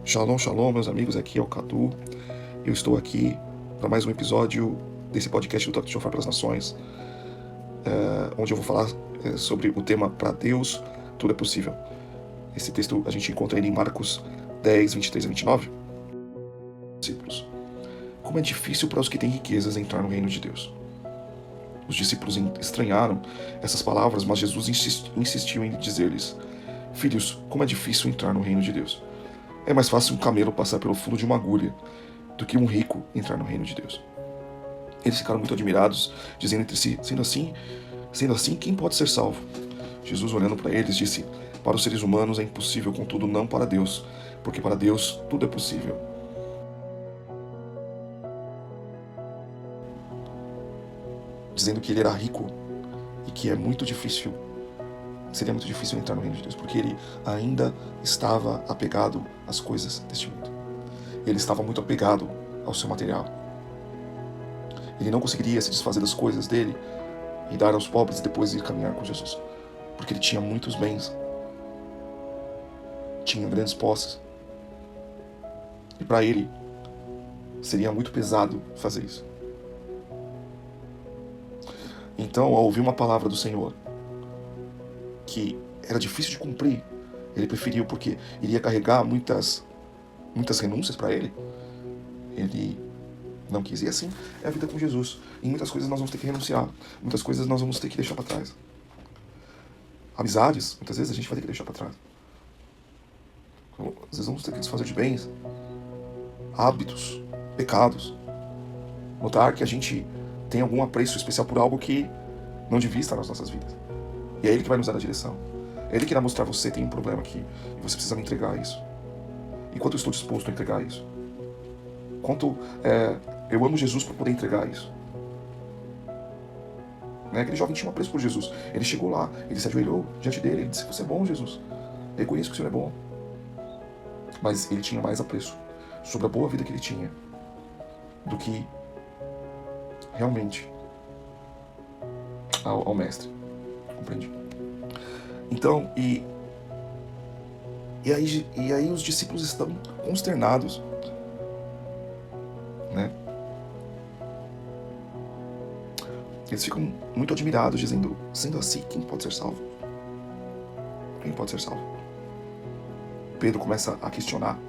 Shalom, shalom, meus amigos, aqui é o Cadu. Eu estou aqui para mais um episódio desse podcast do Toque de Shofar para as Nações, onde eu vou falar sobre o tema "Para Deus tudo é possível". Esse texto a gente encontra ele em Marcos 10, 23 a 29. Discípulos. Como é difícil para os que têm riquezas entrar no reino de Deus. Os discípulos estranharam essas palavras, mas Jesus insistiu em dizer-lhes: Filhos, como é difícil entrar no reino de Deus. É mais fácil um camelo passar pelo fundo de uma agulha do que um rico entrar no reino de Deus. Eles ficaram muito admirados, dizendo entre si: sendo assim, quem pode ser salvo? Jesus, olhando para eles, disse: Para os seres humanos é impossível, contudo não para Deus, porque para Deus tudo é possível. Dizendo que ele era rico e que seria muito difícil entrar no reino de Deus, porque ele ainda estava apegado às coisas deste mundo. Ele estava muito apegado ao seu material. Ele não conseguiria se desfazer das coisas dele e dar aos pobres e depois ir caminhar com Jesus, porque ele tinha muitos bens, tinha grandes posses, e para ele seria muito pesado fazer isso. Então, ao ouvir uma palavra do Senhor que era difícil de cumprir, ele preferiu, porque iria carregar muitas renúncias para ele. Ele não quis. E assim é a vida com Jesus. Em muitas coisas nós vamos ter que renunciar. Muitas coisas nós vamos ter que deixar para trás. Amizades, muitas vezes a gente vai ter que deixar para trás. Às vezes vamos ter que desfazer de bens, hábitos, pecados. Notar que a gente tem algum apreço especial por algo que não devia estar nas nossas vidas. E é Ele que vai nos dar a direção. É Ele que vai mostrar: você tem um problema aqui e você precisa me entregar isso. E quanto eu estou disposto a entregar isso? Quanto eu amo Jesus para poder entregar isso? Aquele jovem tinha um apreço por Jesus. Ele chegou lá, ele se ajoelhou diante dele, ele disse: Você é bom, Jesus. Eu reconheço que o Senhor é bom. Mas ele tinha mais apreço sobre a boa vida que ele tinha do que realmente ao mestre. Compreende? Então, e aí os discípulos estão consternados, né? Eles ficam muito admirados, dizendo: sendo assim, quem pode ser salvo? Quem pode ser salvo? Pedro começa a questionar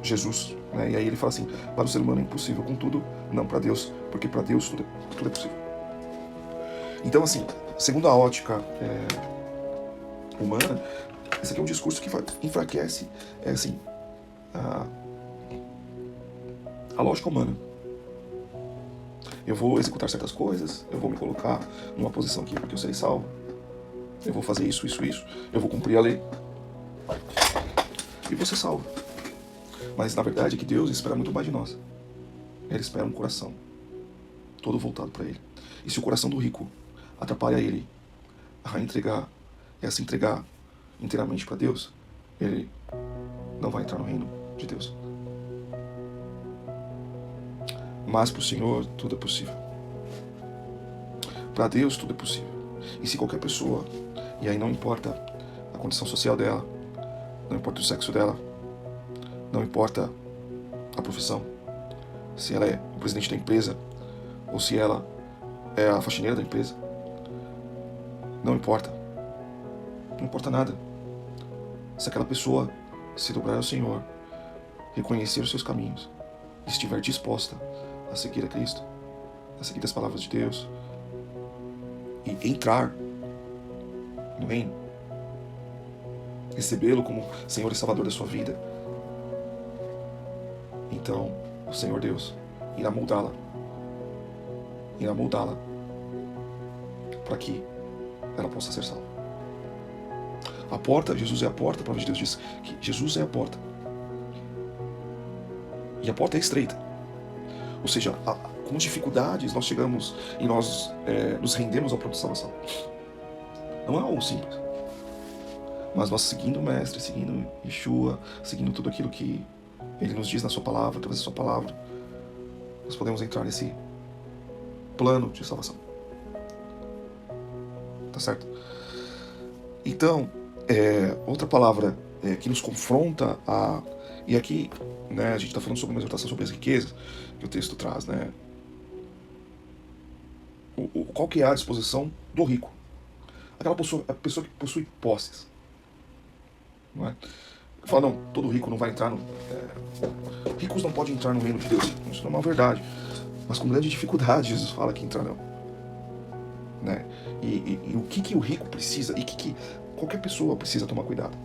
Jesus, né? E aí ele fala assim: para o ser humano é impossível, contudo não para Deus, porque para Deus tudo é possível. Então, assim, segundo a ótica humana, esse aqui é um discurso que enfraquece a lógica humana. Eu vou executar certas coisas, eu vou me colocar numa posição aqui porque eu serei salvo, eu vou fazer isso, eu vou cumprir a lei e vou ser salvo. Mas na verdade é que Deus espera muito mais de nós. Ele espera um coração todo voltado para Ele. E se o coração do rico atrapalha ele a se entregar inteiramente para Deus, ele não vai entrar no reino de Deus. Mas para o Senhor tudo é possível. Para Deus tudo é possível. E se qualquer pessoa, e aí não importa a condição social dela, não importa o sexo dela, não importa a profissão, se ela é o presidente da empresa ou se ela é a faxineira da empresa, não importa nada. Se aquela pessoa se dobrar ao Senhor, reconhecer os seus caminhos, estiver disposta a seguir a Cristo, a seguir as palavras de Deus e entrar no reino, recebê-lo como Senhor e Salvador da sua vida, então o Senhor Deus irá moldá-la para que ela possa ser salva. A porta, Jesus é a porta. A palavra de Deus diz que Jesus é a porta. E a porta é estreita. Ou seja, com dificuldades nós chegamos e nós nos rendemos ao próprio salvação. Não é algo simples. Mas nós seguindo o Mestre, seguindo Yeshua, seguindo tudo aquilo que Ele nos diz na sua palavra, através da sua palavra, nós podemos entrar nesse plano de salvação. Tá certo? Então, outra palavra que nos confronta a... E aqui, né, a gente está falando sobre uma exortação sobre as riquezas, que o texto traz, né? Qual que é a disposição do rico? Aquela pessoa, a pessoa que possui posses. Não é? Fala, não, todo rico não vai entrar no... ricos não podem entrar no reino de Deus. Isso não é uma verdade. Mas com grande dificuldade Jesus fala que entrarão. Né? E o que o rico precisa, e que qualquer pessoa precisa tomar cuidado.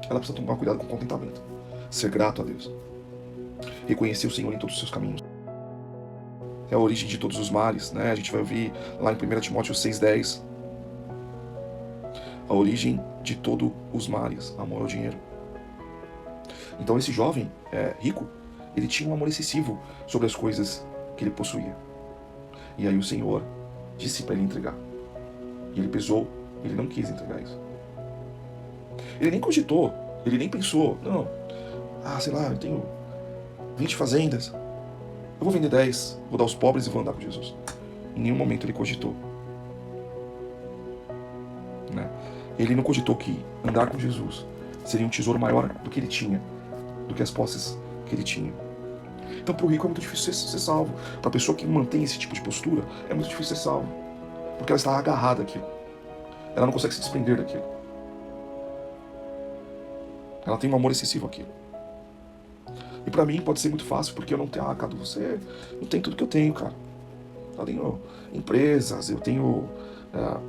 Ela precisa tomar cuidado com contentamento. Ser grato a Deus. Reconhecer o Senhor em todos os seus caminhos. É a origem de todos os males, né? A gente vai ouvir lá em 1 Timóteo 6,10. A origem de todos os males, amor ao dinheiro. Então esse jovem rico, ele tinha um amor excessivo sobre as coisas que ele possuía. E aí o Senhor disse para ele entregar. E ele pesou, ele não quis entregar isso. Ele nem cogitou, ele nem pensou, não, sei lá, eu tenho 20 fazendas, eu vou vender 10, vou dar aos pobres e vou andar com Jesus. Em nenhum momento ele cogitou. Né? Ele não cogitou que andar com Jesus seria um tesouro maior do que ele tinha, do que as posses que ele tinha. Então para o rico é muito difícil ser salvo. Para a pessoa que mantém esse tipo de postura, é muito difícil ser salvo. Porque ela está agarrada àquilo. Ela não consegue se desprender daquilo. Ela tem um amor excessivo àquilo. E pra mim pode ser muito fácil, porque eu não tenho... Cadu, você não tem tudo que eu tenho, cara. Eu tenho empresas, eu tenho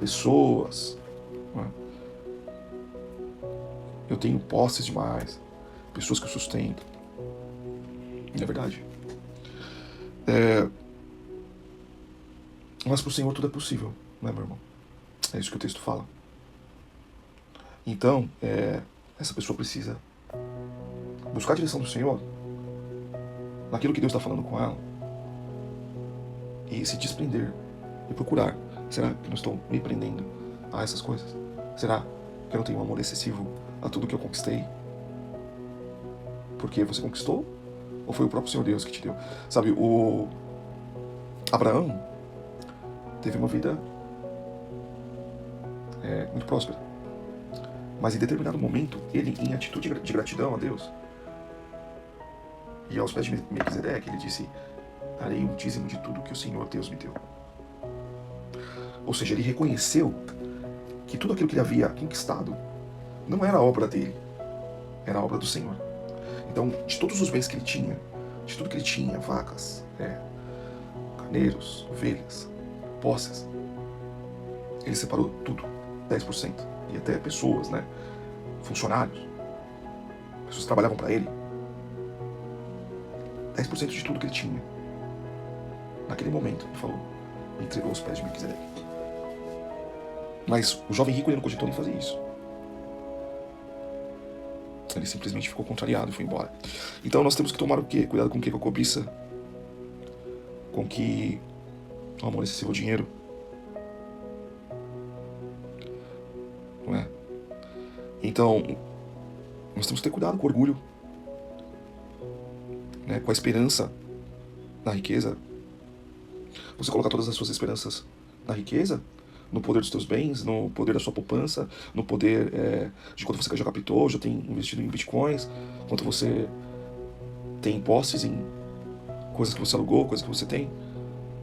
pessoas. Né? Eu tenho posses demais. Pessoas que eu sustento. Não é verdade? Mas pro Senhor tudo é possível, né, meu irmão? É isso que o texto fala. Então, essa pessoa precisa buscar a direção do Senhor naquilo que Deus está falando com ela e se desprender e procurar. Será que eu não estou me prendendo a essas coisas? Será que eu não tenho um amor excessivo a tudo que eu conquistei? Porque você conquistou? Ou foi o próprio Senhor Deus que te deu? Sabe, o Abraão teve uma vida muito próspera. Mas em determinado momento, ele, em atitude de gratidão a Deus, e aos pés de Melquisedeque, ele disse: darei um dízimo de tudo que o Senhor Deus me deu. Ou seja, ele reconheceu que tudo aquilo que ele havia conquistado não era obra dele, era obra do Senhor. Então, de todos os bens que ele tinha, de tudo que ele tinha, vacas, carneiros, ovelhas, posses, ele separou tudo, 10%. E até pessoas, né? Funcionários, pessoas que trabalhavam para ele, 10% de tudo que ele tinha. Naquele momento, ele falou, e entregou aos pés de Melquisedeque. Mas o jovem rico, ele não cogitou nem fazer isso. Ele simplesmente ficou contrariado e foi embora. Então nós temos que tomar o quê? Cuidado com o quê? Com a cobiça. Com que o amor excessivo ao dinheiro. Não é? Então, nós temos que ter cuidado com o orgulho. Né? Com a esperança na riqueza. Você colocar todas as suas esperanças na riqueza, no poder dos teus bens, no poder da sua poupança, no poder de quanto você já captou, já tem investido em bitcoins, quanto você tem posses em coisas que você alugou, coisas que você tem.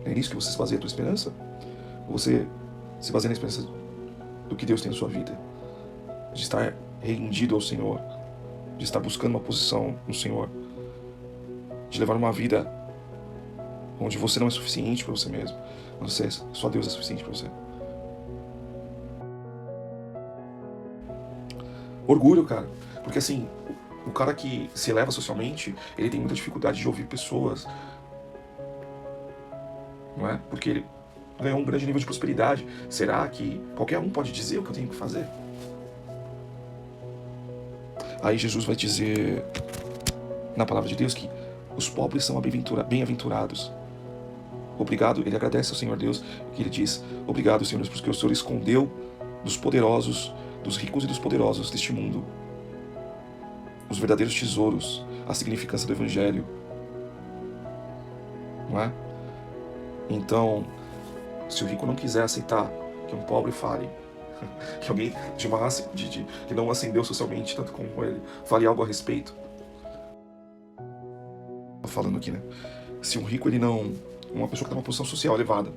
É nisso que você se baseia a tua esperança? Ou você se baseia na esperança do que Deus tem na sua vida? De estar rendido ao Senhor, de estar buscando uma posição no Senhor, de levar uma vida onde você não é suficiente para você mesmo, mas só Deus é suficiente para você. Orgulho, cara. Porque assim, o cara que se eleva socialmente, ele tem muita dificuldade de ouvir pessoas. Não é? Porque ele ganhou um grande nível de prosperidade. Será que qualquer um pode dizer o que eu tenho que fazer? Aí Jesus vai dizer na palavra de Deus que os pobres são bem-aventurados. Obrigado, ele agradece ao Senhor Deus, que ele diz: obrigado, Senhor Deus, porque o Senhor escondeu dos poderosos, dos ricos e dos poderosos deste mundo, os verdadeiros tesouros, a significância do Evangelho. Não é? Então, se o rico não quiser aceitar que um pobre fale, que alguém que não ascendeu socialmente tanto como ele fale algo a respeito. Falando aqui, né? Se um rico, ele não... Uma pessoa que está numa posição social elevada,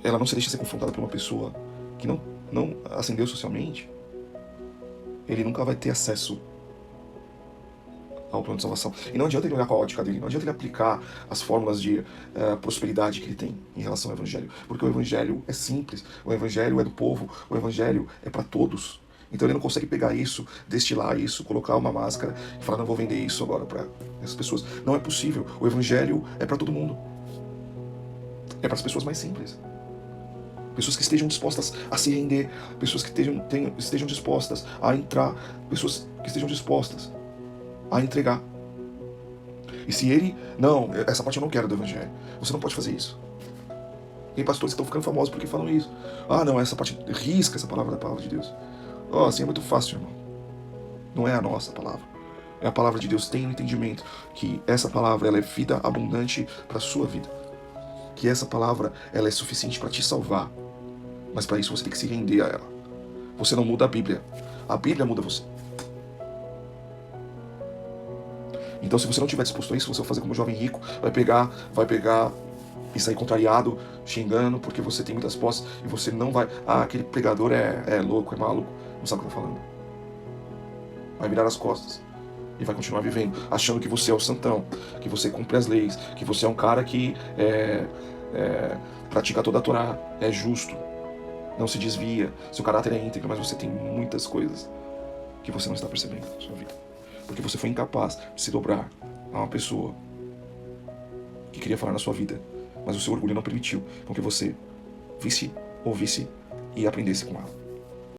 ela não se deixa ser confrontada por uma pessoa que não ascendeu socialmente, ele nunca vai ter acesso ao plano de salvação. E não adianta ele olhar com a ótica dele, não adianta ele aplicar as fórmulas de prosperidade que ele tem em relação ao Evangelho. Porque o Evangelho é simples, o Evangelho é do povo, o Evangelho é para todos. Então ele não consegue pegar isso, destilar isso, colocar uma máscara e falar, não vou vender isso agora para essas pessoas. Não é possível. O Evangelho é para todo mundo. É para as pessoas mais simples. Pessoas que estejam dispostas a se render, pessoas que estejam dispostas a entrar, pessoas que estejam dispostas a entregar. E se ele... Não, essa parte eu não quero do Evangelho. Você não pode fazer isso. Tem pastores que estão ficando famosos porque falam isso. Ah, não, essa parte... Risca essa palavra da palavra de Deus. Oh, assim é muito fácil, irmão. Não é a nossa palavra. É a palavra de Deus. Tenha um entendimento que essa palavra ela é vida abundante para a sua vida. Que essa palavra ela é suficiente para te salvar. Mas para isso você tem que se render a ela. Você não muda a Bíblia. A Bíblia muda você. Então, se você não estiver disposto a isso, você vai fazer como um jovem rico, vai pegar e sair contrariado, xingando, porque você tem muitas posses e você não vai... Ah, aquele pregador é louco, é maluco, não sabe o que está falando. Vai virar as costas e vai continuar vivendo, achando que você é o santão, que você cumpre as leis, que você é um cara que pratica toda a Torá, é justo, não se desvia, seu caráter é íntegro, mas você tem muitas coisas que você não está percebendo na sua vida. Porque você foi incapaz de se dobrar a uma pessoa que queria falar na sua vida, mas o seu orgulho não permitiu com que você visse, ouvisse e aprendesse com ela.